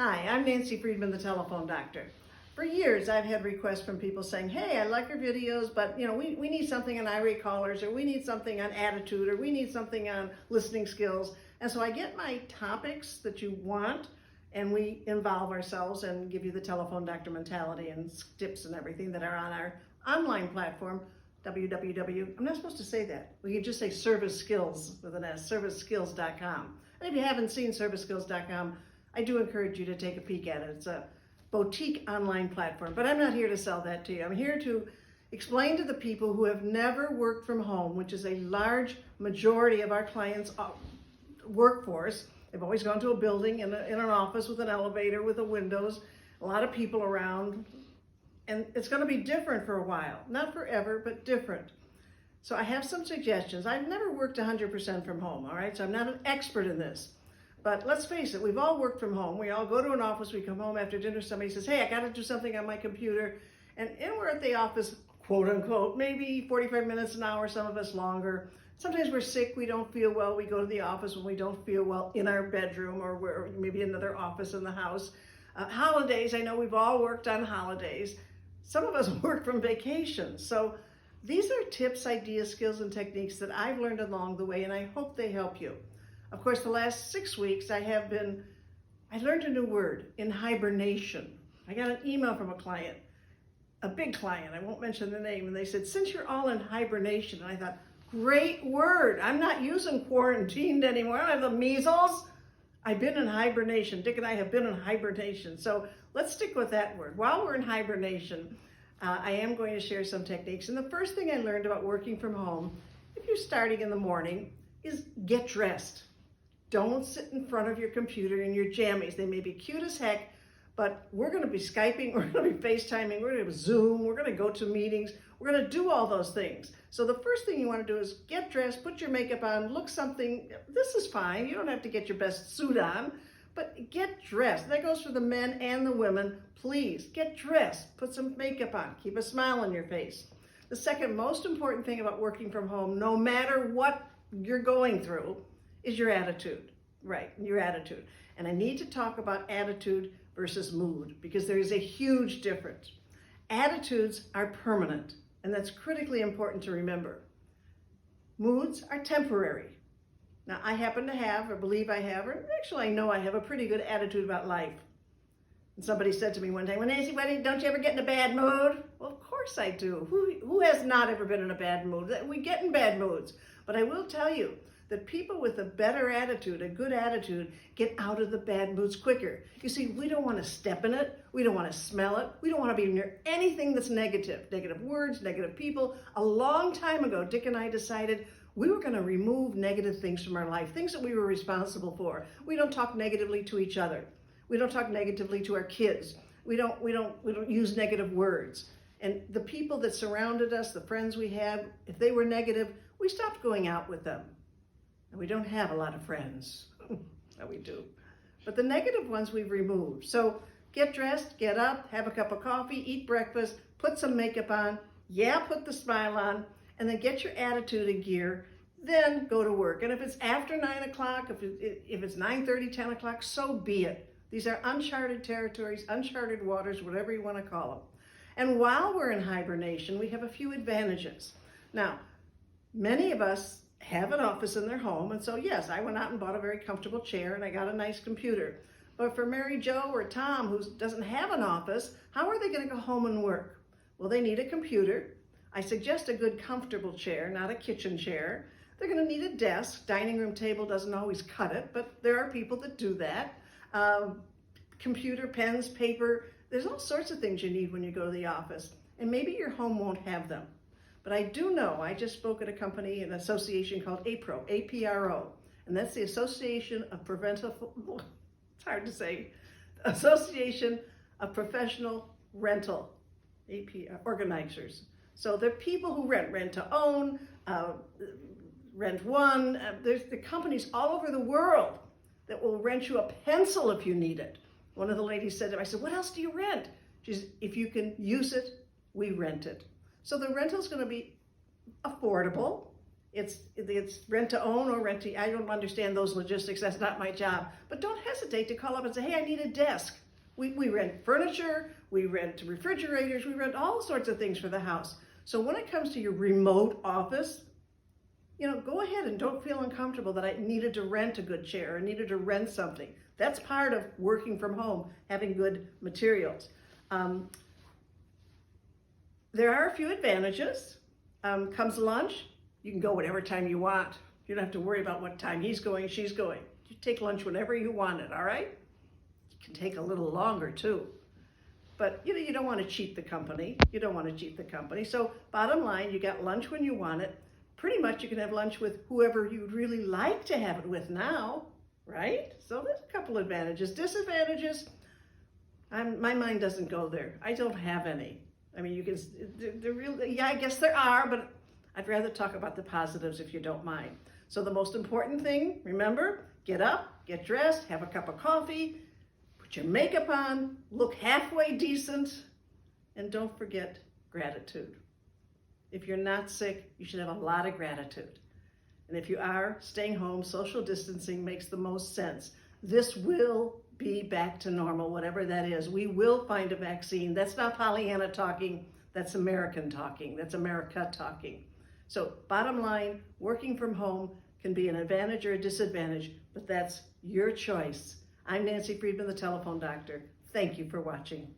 Hi, I'm Nancy Friedman, the telephone doctor. For years, I've had requests from people saying, hey, I like your videos, but we need something on irate callers, or we need something on attitude, or we need something on listening skills. And so I get my topics that you want, and we involve ourselves and give you the telephone doctor mentality and tips and everything that are on our online platform, www. I'm not supposed to say that. We can just say service skills with an S, serviceskills.com. And if you haven't seen serviceskills.com, I do encourage you to take a peek at it. It's a boutique online platform, but I'm not here to sell that to you. I'm here to explain to the people who have never worked from home, which is a large majority of our clients' workforce. They've always gone to a building in an office with an elevator with the windows, a lot of people around, and it's going to be different for a while. Not forever, but different. So I have some suggestions. I've never worked 100% from home, all right? So I'm not an expert in this. But let's face it, we've all worked from home. We all go to an office, we come home after dinner, somebody says, hey, I gotta do something on my computer. And we're at the office, quote unquote, maybe 45 minutes, an hour, some of us longer. Sometimes we're sick, we don't feel well, we go to the office when we don't feel well in our bedroom, or we're maybe another office in the house. Holidays, I know we've all worked on holidays. Some of us work from vacation. So these are tips, ideas, skills, and techniques that I've learned along the way, and I hope they help you. Of course, the last 6 weeks I learned a new word, in hibernation. I got an email from a client, a big client, I won't mention the name, and they said, since you're all in hibernation, and I thought, great word. I'm not using quarantined anymore. I don't have the measles. I've been in hibernation. Dick and I have been in hibernation. So let's stick with that word. While we're in hibernation, I am going to share some techniques. And the first thing I learned about working from home, if you're starting in the morning, is get dressed. Don't sit in front of your computer in your jammies. They may be cute as heck, but we're going to be Skyping, we're going to be FaceTiming, we're going to Zoom, we're going to go to meetings, we're going to do all those things. So the first thing you want to do is get dressed, put your makeup on, look something. This is fine. You don't have to get your best suit on, but get dressed. That goes for the men and the women. Please get dressed, put some makeup on, keep a smile on your face. The second most important thing about working from home, no matter what you're going through, is your attitude, right? Your attitude. And I need to talk about attitude versus mood, because there is a huge difference. Attitudes are permanent, and that's critically important to remember. Moods are temporary. Now, I happen to have, or believe I have, or actually I know I have a pretty good attitude about life. And somebody said to me one time, well, Nancy, don't you ever get in a bad mood? Well, of course I do. Who has not ever been in a bad mood? We get in bad moods. But I will tell you, that people with a better attitude, a good attitude, get out of the bad moods quicker. You see, we don't want to step in it. We don't want to smell it. We don't want to be near anything that's negative. Negative words, negative people. A long time ago, Dick and I decided we were going to remove negative things from our life, things that we were responsible for. We don't talk negatively to each other. We don't talk negatively to our kids. We don't use negative words. And the people that surrounded us, the friends we had, if they were negative, we stopped going out with them. And we don't have a lot of friends. No, we do. But the negative ones we've removed. So get dressed, get up, have a cup of coffee, eat breakfast, put some makeup on, put the smile on, and then get your attitude in gear, then go to work. And if it's after 9 o'clock, if it's 9:30, 10 o'clock, so be it. These are uncharted territories, uncharted waters, whatever you want to call them. And while we're in hibernation, we have a few advantages. Now, many of us have an office in their home, and so yes, I went out and bought a very comfortable chair and I got a nice computer. But for Mary Jo or Tom, who doesn't have an office, how are they going to go home and work? Well, they need a computer. I suggest a good comfortable chair, not a kitchen chair. They're going to need a desk. Dining room table doesn't always cut it, but there are people that do that. Computer, pens, paper, there's all sorts of things you need when you go to the office, and maybe your home won't have them. But I do know, I just spoke at a company, an association called APRO, A-P-R-O, and that's the Association of it's hard to say, Association of Professional Rental Organizers. So they're people who rent to own, rent one. There's the companies all over the world that will rent you a pencil if you need it. One of the ladies said to me, I said, what else do you rent? She said, if you can use it, we rent it. So the rental is going to be affordable, It's rent to own or rent to, I don't understand those logistics, that's not my job. But don't hesitate to call up and say, hey, I need a desk. We rent furniture, we rent refrigerators, we rent all sorts of things for the house. So when it comes to your remote office, go ahead and don't feel uncomfortable that I needed to rent a good chair or needed to rent something. That's part of working from home, having good materials. There are a few advantages. Comes lunch, you can go whatever time you want. You don't have to worry about what time he's going, she's going. You take lunch whenever you want it, all right? It can take a little longer too. But you don't want to cheat the company. You don't want to cheat the company. So bottom line, you got lunch when you want it. Pretty much you can have lunch with whoever you'd really like to have it with now, right? So there's a couple advantages. Disadvantages, my mind doesn't go there. I don't have any. I mean, I guess there are, but I'd rather talk about the positives if you don't mind. So the most important thing, remember, get up, get dressed, have a cup of coffee, put your makeup on, look halfway decent, and don't forget gratitude. If you're not sick, you should have a lot of gratitude. And if you are, staying home, social distancing makes the most sense. This will be back to normal, whatever that is. We will find a vaccine. That's not Pollyanna talking, that's American talking, that's America talking. So bottom line, working from home can be an advantage or a disadvantage, but that's your choice. I'm Nancy Friedman, the Telephone Doctor. Thank you for watching.